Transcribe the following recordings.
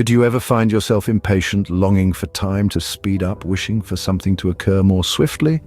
Do you ever find yourself impatient, longing for time to speed up, wishing for something to occur more swiftly?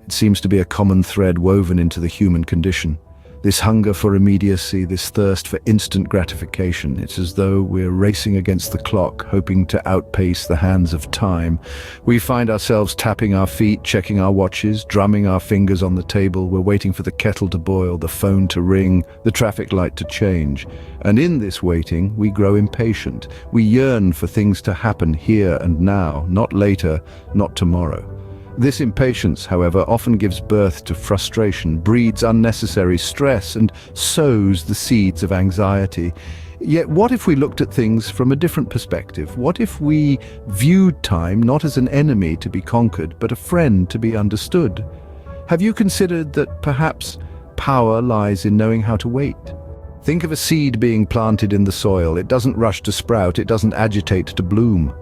It seems to be a common thread woven into the human condition. This hunger for immediacy, this thirst for instant gratification. It's as though we're racing against the clock, hoping to outpace the hands of time. We find ourselves tapping our feet, checking our watches, drumming our fingers on the table. We're waiting for the kettle to boil, the phone to ring, the traffic light to change. And in this waiting, we grow impatient. We yearn for things to happen here and now, not later, not tomorrow. This impatience, however, often gives birth to frustration, breeds unnecessary stress, and sows the seeds of anxiety. Yet what if we looked at things from a different perspective? What if we viewed time not as an enemy to be conquered, but a friend to be understood? Have you considered that perhaps power lies in knowing how to wait? Think of a seed being planted in the soil. It doesn't rush to sprout, it doesn't agitate to bloom.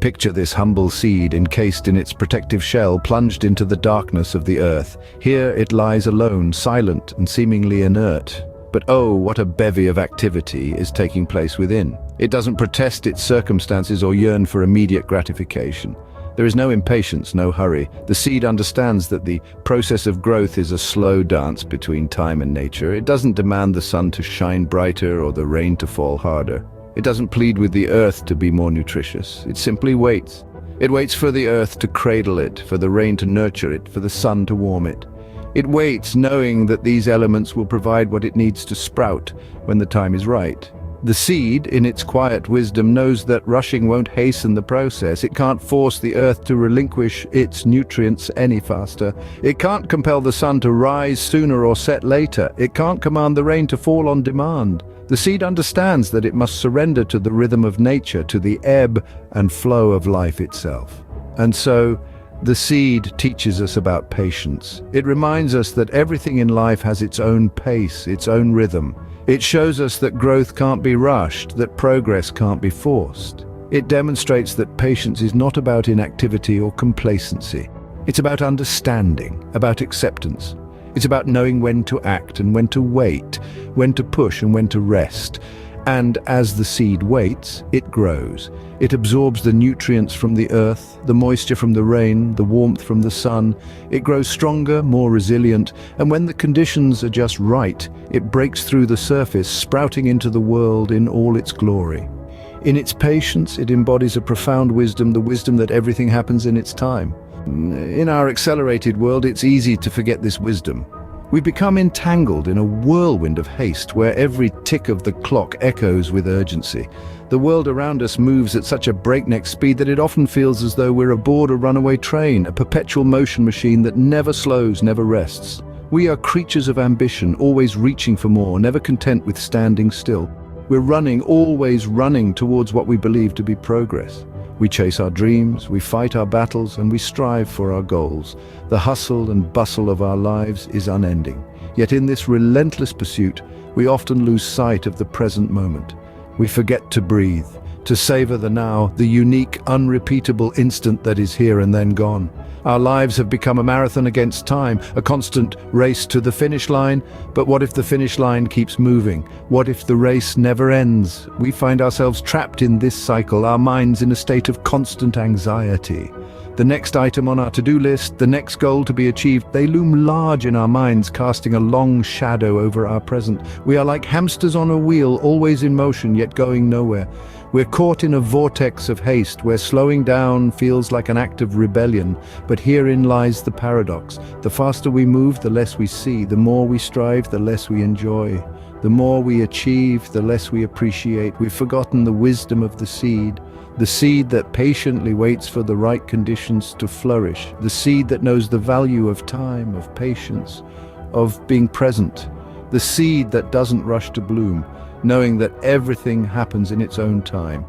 Picture this humble seed encased in its protective shell, plunged into the darkness of the earth. Here it lies alone, silent and seemingly inert. But oh, what a bevy of activity is taking place within. It doesn't protest its circumstances or yearn for immediate gratification. There is no impatience, no hurry. The seed understands that the process of growth is a slow dance between time and nature. It doesn't demand the sun to shine brighter or the rain to fall harder. It doesn't plead with the earth to be more nutritious. It simply waits. It waits for the earth to cradle it, for the rain to nurture it, for the sun to warm it. It waits knowing that these elements will provide what it needs to sprout when the time is right. The seed, in its quiet wisdom, knows that rushing won't hasten the process. It can't force the earth to relinquish its nutrients any faster. It can't compel the sun to rise sooner or set later. It can't command the rain to fall on demand. The seed understands that it must surrender to the rhythm of nature, to the ebb and flow of life itself. And so, the seed teaches us about patience. It reminds us that everything in life has its own pace, its own rhythm. It shows us that growth can't be rushed, that progress can't be forced. It demonstrates that patience is not about inactivity or complacency. It's about understanding, about acceptance. It's about knowing when to act and when to wait, when to push and when to rest. And as the seed waits, it grows. It absorbs the nutrients from the earth, the moisture from the rain, the warmth from the sun. It grows stronger, more resilient, and when the conditions are just right, it breaks through the surface, sprouting into the world in all its glory. In its patience, it embodies a profound wisdom, the wisdom that everything happens in its time. In our accelerated world, it's easy to forget this wisdom. We become entangled in a whirlwind of haste where every tick of the clock echoes with urgency. The world around us moves at such a breakneck speed that it often feels as though we're aboard a runaway train, a perpetual motion machine that never slows, never rests. We are creatures of ambition, always reaching for more, never content with standing still. We're running, always running towards what we believe to be progress. We chase our dreams, we fight our battles, and we strive for our goals. The hustle and bustle of our lives is unending. Yet in this relentless pursuit, we often lose sight of the present moment. We forget to breathe, to savor the now, the unique, unrepeatable instant that is here and then gone. Our lives have become a marathon against time, a constant race to the finish line. But what if the finish line keeps moving? What if the race never ends? We find ourselves trapped in this cycle, our minds in a state of constant anxiety. The next item on our to-do list, the next goal to be achieved, they loom large in our minds, casting a long shadow over our present. We are like hamsters on a wheel, always in motion, yet going nowhere. We're caught in a vortex of haste where slowing down feels like an act of rebellion, but herein lies the paradox. The faster we move, the less we see. The more we strive, the less we enjoy. The more we achieve, the less we appreciate. We've forgotten the wisdom of the seed that patiently waits for the right conditions to flourish, the seed that knows the value of time, of patience, of being present, the seed that doesn't rush to bloom, knowing that everything happens in its own time.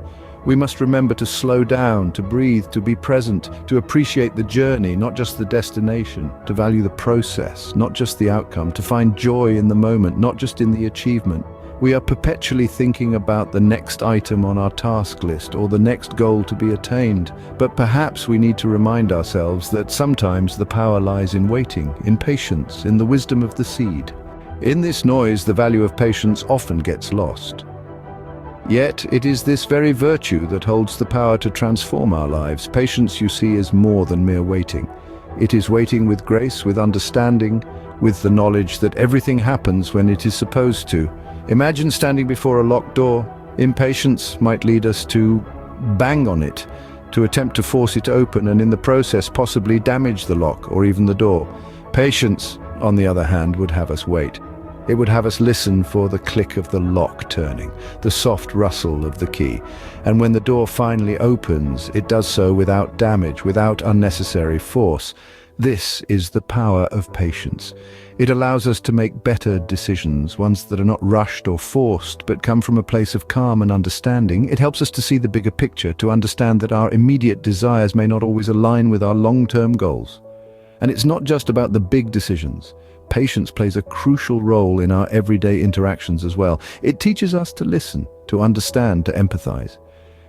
We must remember to slow down, to breathe, to be present, to appreciate the journey, not just the destination, to value the process, not just the outcome, to find joy in the moment, not just in the achievement. We are perpetually thinking about the next item on our task list or the next goal to be attained, but perhaps we need to remind ourselves that sometimes the power lies in waiting, in patience, in the wisdom of the seed. In this noise, the value of patience often gets lost. Yet, it is this very virtue that holds the power to transform our lives. Patience, you see, is more than mere waiting. It is waiting with grace, with understanding, with the knowledge that everything happens when it is supposed to. Imagine standing before a locked door. Impatience might lead us to bang on it, to attempt to force it open and in the process possibly damage the lock or even the door. Patience, on the other hand, would have us wait. It would have us listen for the click of the lock turning, the soft rustle of the key. And when the door finally opens, it does so without damage, without unnecessary force. This is the power of patience. It allows us to make better decisions, ones that are not rushed or forced, but come from a place of calm and understanding. It helps us to see the bigger picture, to understand that our immediate desires may not always align with our long-term goals. And it's not just about the big decisions. Patience plays a crucial role in our everyday interactions as well. It teaches us to listen, to understand, to empathize.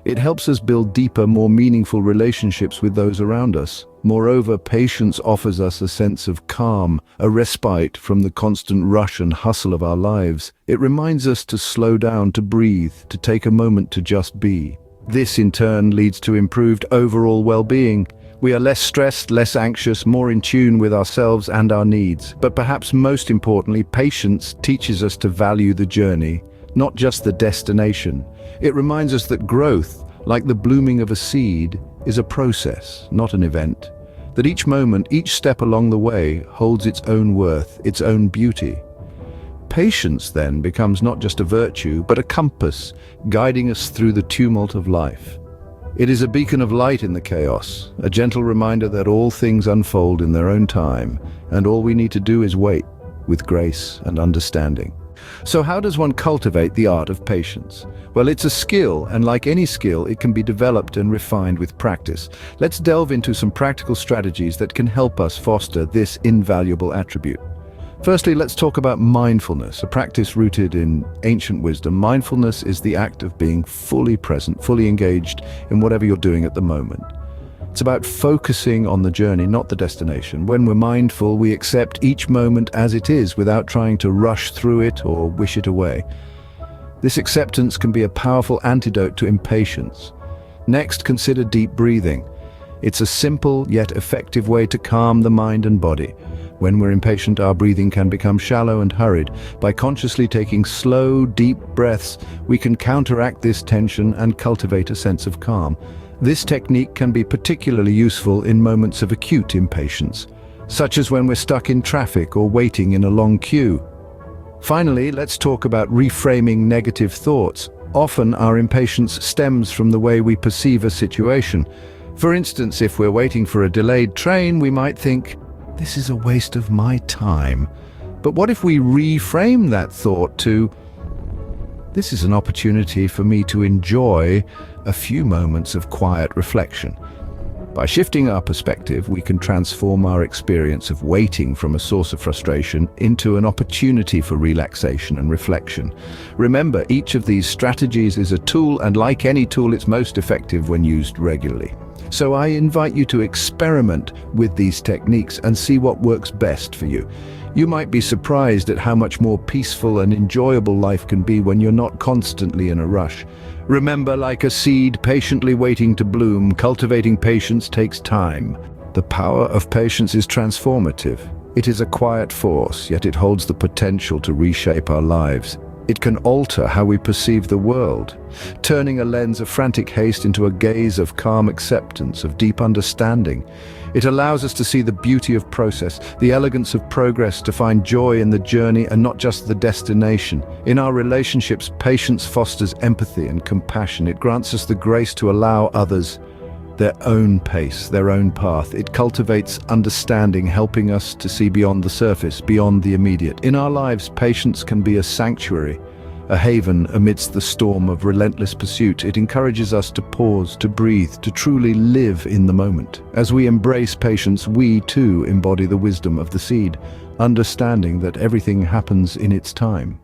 It helps us build deeper, more meaningful relationships with those around us. Moreover, patience offers us a sense of calm, a respite from the constant rush and hustle of our lives. It reminds us to slow down, to breathe, to take a moment to just be. This in turn leads to improved overall well-being. We are less stressed, less anxious, more in tune with ourselves and our needs. But perhaps most importantly, patience teaches us to value the journey, not just the destination. It reminds us that growth, like the blooming of a seed, is a process, not an event. That each moment, each step along the way, holds its own worth, its own beauty. Patience then becomes not just a virtue, but a compass, guiding us through the tumult of life. It is a beacon of light in the chaos, a gentle reminder that all things unfold in their own time, and all we need to do is wait with grace and understanding. So how does one cultivate the art of patience? Well, it's a skill, and like any skill, it can be developed and refined with practice. Let's delve into some practical strategies that can help us foster this invaluable attribute. Firstly, let's talk about mindfulness, a practice rooted in ancient wisdom. Mindfulness is the act of being fully present, fully engaged in whatever you're doing at the moment. It's about focusing on the journey, not the destination. When we're mindful, we accept each moment as it is without trying to rush through it or wish it away. This acceptance can be a powerful antidote to impatience. Next, consider deep breathing. It's a simple yet effective way to calm the mind and body. When we're impatient, our breathing can become shallow and hurried. By consciously taking slow, deep breaths, we can counteract this tension and cultivate a sense of calm. This technique can be particularly useful in moments of acute impatience, such as when we're stuck in traffic or waiting in a long queue. Finally, let's talk about reframing negative thoughts. Often, our impatience stems from the way we perceive a situation. For instance, if we're waiting for a delayed train, we might think, "This is a waste of my time." But what if we reframe that thought to, "This is an opportunity for me to enjoy a few moments of quiet reflection"? By shifting our perspective, we can transform our experience of waiting from a source of frustration into an opportunity for relaxation and reflection. Remember, each of these strategies is a tool, and like any tool, it's most effective when used regularly. So I invite you to experiment with these techniques and see what works best for you. You might be surprised at how much more peaceful and enjoyable life can be when you're not constantly in a rush. Remember, like a seed patiently waiting to bloom, cultivating patience takes time. The power of patience is transformative. It is a quiet force, yet it holds the potential to reshape our lives. It can alter how we perceive the world, turning a lens of frantic haste into a gaze of calm acceptance, of deep understanding. It allows us to see the beauty of process, the elegance of progress, to find joy in the journey and not just the destination. In our relationships, patience fosters empathy and compassion. It grants us the grace to allow others their own pace, their own path. It cultivates understanding, helping us to see beyond the surface, beyond the immediate. In our lives, patience can be a sanctuary, a haven amidst the storm of relentless pursuit. It encourages us to pause, to breathe, to truly live in the moment. As we embrace patience, we too embody the wisdom of the seed, understanding that everything happens in its time.